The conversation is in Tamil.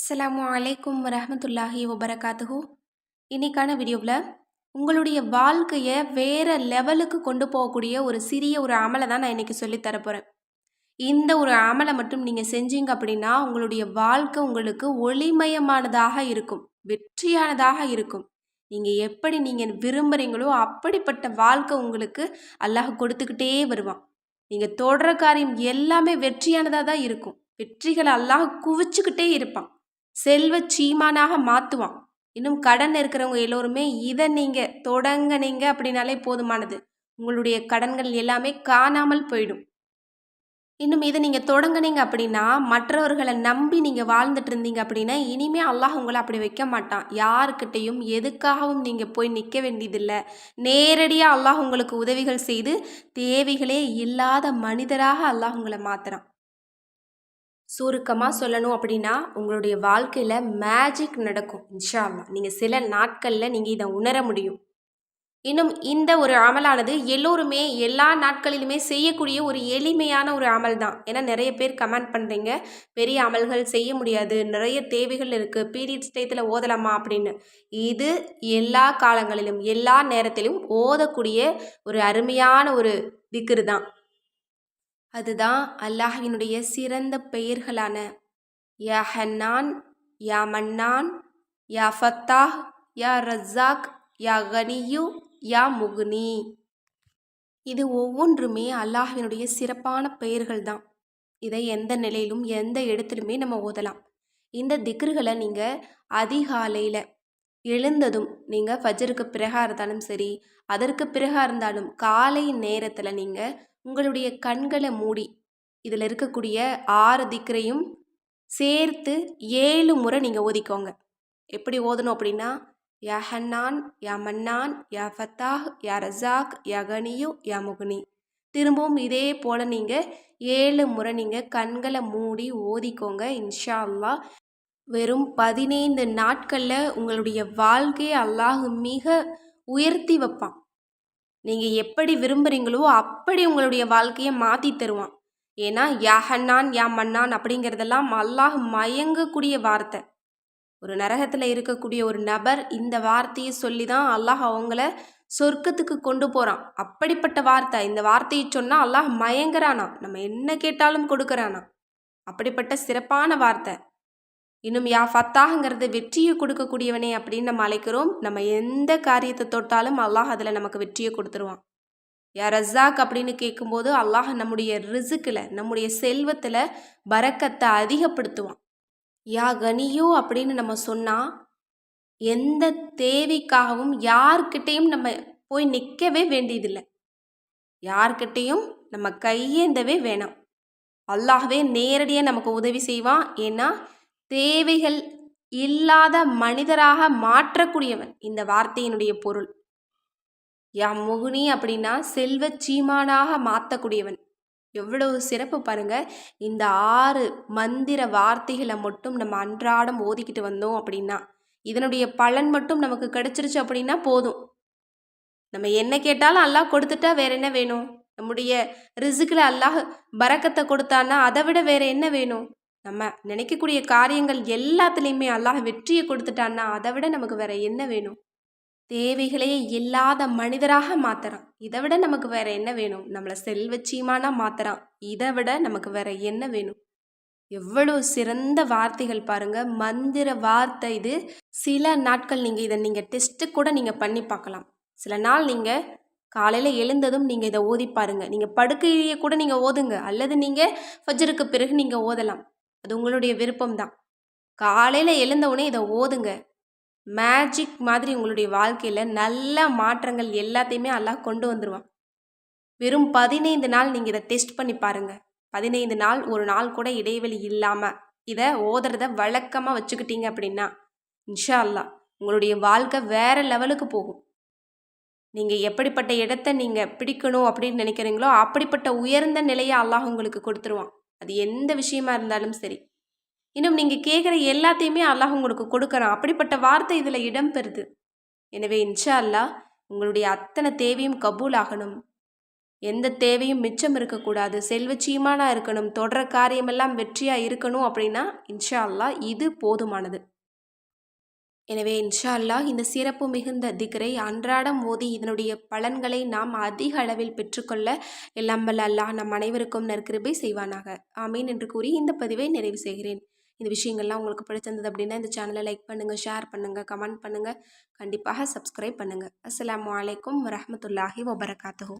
அஸ்ஸலாமு அலைக்கும் வரஹ்மத்துல்லாஹி வபரகாத்துஹு. இன்னைக்கான வீடியோவில் உங்களுடைய வாழ்க்கையை வேற லெவலுக்கு கொண்டு போகக்கூடிய ஒரு சிறிய ஒரு அமலை தான் நான் இன்னைக்கு சொல்லித் தரப்போகிறேன். இந்த ஒரு அமலை மட்டும் நீங்கள் செஞ்சீங்க அப்படின்னா உங்களுடைய வாழ்க்கை உங்களுக்கு ஒளிமயமானதாக இருக்கும், வெற்றியானதாக இருக்கும். நீங்கள் எப்படி நீங்கள் விரும்புகிறீங்களோ அப்படிப்பட்ட வாழ்க்கை உங்களுக்கு அல்லாஹ் கொடுத்துக்கிட்டே வருவான். நீங்கள் தொடர காரியம் எல்லாமே வெற்றியானதாக தான் இருக்கும். வெற்றிகளை அல்லாஹ் குவிச்சுக்கிட்டே இருப்பான், செல்வ சீமானாக மாற்றுவான். இன்னும் கடன் இருக்கிறவங்க எல்லோருமே இதை நீங்கள் தொடங்கினீங்க அப்படின்னாலே போதுமானது. உங்களுடைய கடன்கள் எல்லாமே காணாமல் போயிடும். இன்னும் இதை நீங்கள் தொடங்கினீங்க அப்படின்னா மற்றவர்களை நம்பி நீங்கள் வாழ்ந்துட்டு இருந்தீங்க அப்படின்னா இனிமே அல்லாஹ் உங்களை அப்படி வைக்க மாட்டான். யாருக்கிட்டையும் எதுக்காகவும் நீங்கள் போய் நிற்க வேண்டியதில்லை. நேரடியாக அல்லாஹ் உங்களுக்கு உதவிகள் செய்து தேவைகளே இல்லாத மனிதராக அல்லாஹ் உங்களை மாற்றுறான். சுருக்கமாக சொல்லணும் அப்படின்னா உங்களுடைய வாழ்க்கையில் மேஜிக் நடக்கும் இன்ஷா அல்லாஹ். நீங்கள் சில நாட்களில் நீங்கள் இதை உணர முடியும். இன்னும் இந்த ஒரு அமலானது எல்லோருமே எல்லா நாட்களிலுமே செய்யக்கூடிய ஒரு எளிமையான ஒரு அமல் தான். ஏன்னா நிறைய பேர் கமெண்ட் பண்ணுறீங்க, பெரிய அமல்கள் செய்ய முடியாது, நிறைய தேவைகள் இருக்குது, பீரியட்ஸ் டயத்தில் ஓதலாமா அப்படின்னு. இது எல்லா காலங்களிலும் எல்லா நேரத்திலும் ஓதக்கூடிய ஒரு அருமையான ஒரு திக்ரு தான். அதுதான் அல்லாஹ்வினுடைய சிறந்த பெயர்களான யா ஹன்னான், யா மன்னான், யா ஃபத்தாஹ், யா ரஸாக், யா கனியு, யா முகுனி. இது ஒவ்வொன்றுமே அல்லாஹ்வினுடைய சிறப்பான பெயர்கள் தான். இதை எந்த நிலையிலும் எந்த இடத்துலையுமே நம்ம ஓதலாம். இந்த திக்ருகளை நீங்கள் அதிகாலையில் எழுந்ததும் நீங்கள் ஃபஜருக்கு பிறகா இருந்தாலும் சரி, அதற்கு பிறகா இருந்தாலும் காலை நேரத்தில் நீங்கள் உங்களுடைய கண்களை மூடி இதில் இருக்கக்கூடிய 6 திக்ரையும் சேர்த்து 7 முறை நீங்கள் ஓதிக்கோங்க. எப்படி ஓதணும் அப்படின்னா யா ஹன்னான், யா மன்னான், யா ஃபத்தாஹ், யா ரஸாக், யா கனியு, யா முகுனி. திரும்பவும் இதே போல் நீங்கள் 7 முறை நீங்கள் கண்களை மூடி ஓதிக்கோங்க. இன்ஷா அல்லாஹ் வெறும் 15 நாட்களில் உங்களுடைய வாழ்க்கையை அல்லாஹ் மிக உயர்த்தி வைப்பான். நீங்கள் எப்படி விரும்புகிறீங்களோ அப்படி உங்களுடைய வாழ்க்கையை மாற்றி தருவான். ஏன்னா யா ஹன்னான், யா மன்னான் அப்படிங்கிறதெல்லாம் அல்லாஹ் மயங்கக்கூடிய வார்த்தை. ஒரு நரகத்தில் இருக்கக்கூடிய ஒரு நபர் இந்த வார்த்தையை சொல்லி தான் அல்லாஹ் அவங்கள சொர்க்கத்துக்கு கொண்டு போகிறான். அப்படிப்பட்ட வார்த்தை. இந்த வார்த்தையை சொன்னால் அல்லாஹ் மயங்குறானா, நம்ம என்ன கேட்டாலும் கொடுக்குறானா. அப்படிப்பட்ட சிறப்பான வார்த்தை. இன்னும் யா ஃபத்தாஹ்ங்கிறது வெற்றியை கொடுக்கக்கூடியவனே அப்படின்னு நம்ம அழைக்கிறோம். நம்ம எந்த காரியத்தை தொட்டாலும் அல்லாஹ் அதில் நமக்கு வெற்றியை கொடுத்துருவான். யா ரஸாக் அப்படின்னு கேட்கும்போது அல்லாஹ் நம்முடைய ரிசுக்கில், நம்முடைய செல்வத்தில் பரக்கத்தை அதிகப்படுத்துவான். யா கனியோ அப்படின்னு நம்ம சொன்னால் எந்த தேவைக்காகவும் யார்கிட்டையும் நம்ம போய் நிற்கவே வேண்டியதில்லை. யார்கிட்டையும் நம்ம கையேந்தவே வேணாம். அல்லாஹ்வே நேரடியாக நமக்கு உதவி செய்வான். ஏன்னா தேவைகள் இல்லாத மனிதராக மாற்றக்கூடியவன் இந்த வார்த்தையினுடைய பொருள். யா முகுனி அப்படின்னா செல்வ சீமானாக மாற்றக்கூடியவன். எவ்வளவு சிறப்பு பாருங்க. இந்த 6 மந்திர வார்த்தைகளை மட்டும் நம்ம அன்றாடம் ஓதிக்கிட்டு வந்தோம் அப்படின்னா இதனுடைய பலன் மட்டும் நமக்கு கிடைச்சிருச்சு அப்படின்னா போதும். நம்ம என்ன கேட்டாலும் அல்லாஹ் கொடுத்துட்டா வேற என்ன வேணும்? நம்முடைய ரிசுக்கில் அல்லாஹ் பரக்கத்தை கொடுத்தான்னா அதை விட வேற என்ன வேணும்? நம்ம நினைக்கக்கூடிய காரியங்கள் எல்லாத்துலேயுமே அல்லாஹ் வெற்றியை கொடுத்துட்டான்னா அதை விட நமக்கு வேற என்ன வேணும்? தேவைகளே இல்லாத மனிதராக மாத்துறான். இதை விட நமக்கு வேற என்ன வேணும்? நம்மளை செல்வச்சீமானா மாத்துறான். இதை விட நமக்கு வேற என்ன வேணும்? எவ்வளவு சிறந்த வார்த்தைகள் பாருங்க. மந்திர வார்த்தை இது. சில நாட்கள் இதை டெஸ்ட்டு கூட நீங்கள் பண்ணி பார்க்கலாம். சில நாள் நீங்கள் காலையில் எழுந்ததும் நீங்கள் இதை ஓதி பாருங்க. நீங்கள் படுக்கையிலேயே கூட நீங்கள் ஓதுங்க, அல்லது நீங்கள் ஃபஜ்ருக்கு பிறகு நீங்கள் ஓதலாம். அது உங்களுடைய விருப்பம்தான். காலையில் எழுந்தவுடனே இதை ஓதுங்க. மேஜிக் மாதிரி உங்களுடைய வாழ்க்கையில் நல்ல மாற்றங்கள் எல்லாத்தையுமே அல்லாஹ் கொண்டு வந்துடுவான். வெறும் 15 நாள் நீங்கள் இதை டெஸ்ட் பண்ணி பாருங்கள். 15 நாள், ஒரு நாள் கூட இடைவெளி இல்லாமல் இதை ஓதுறத வழக்கமாக வச்சுக்கிட்டீங்க அப்படின்னா இன்ஷா அல்லாஹ் உங்களுடைய வாழ்க்கை வேறு லெவலுக்கு போகும். நீங்கள் எப்படிப்பட்ட இடத்த நீங்கள் பிடிக்கணும் அப்படின்னு நினைக்கிறீங்களோ அப்படிப்பட்ட உயர்ந்த நிலையை அல்லாஹ் உங்களுக்கு கொடுத்துருவான். அது எந்த விஷயமா இருந்தாலும் சரி. இன்னும் நீங்கள் கேட்குற எல்லாத்தையுமே அல்லாஹ் உங்களுக்கு கொடுக்குறான். அப்படிப்பட்ட வார்த்தை இதில் இடம்பெறுது. எனவே இன்ஷா அல்லாஹ் உங்களுடைய அத்தனை தேவையும் கபூல் ஆகணும். எந்த தேவையும் மிச்சம் இருக்கக்கூடாது, செல்வச்சீமானா இருக்கணும், தொடர காரியமெல்லாம் வெற்றியாக இருக்கணும் அப்படின்னா இன்ஷா அல்லாஹ் இது போதுமானது. எனவே இன்ஷா அல்லாஹ் இந்த சிறப்பு மிகுந்த திக்ரை அன்றாடம் ஓதி இதனுடைய பலன்களை நாம் அதிக அளவில் பெற்றுக்கொள்ள எல்லாம் வல்ல அல்லாஹ் நம் அனைவருக்கும் நற்கிருபை செய்வானாக. ஆமீன் என்று கூறி இந்த பதிவை நிறைவு செய்கிறேன். இந்த விஷயங்கள்லாம் உங்களுக்கு பிடிச்சிருந்தது அப்படின்னா இந்த சேனலை லைக் பண்ணுங்கள், ஷேர் பண்ணுங்கள், கமெண்ட் பண்ணுங்கள், கண்டிப்பாக சப்ஸ்கிரைப் பண்ணுங்கள். அஸ்ஸலாமு அலைக்கும் வரஹ்மத்துல்லாஹி வபரகாத்துஹு.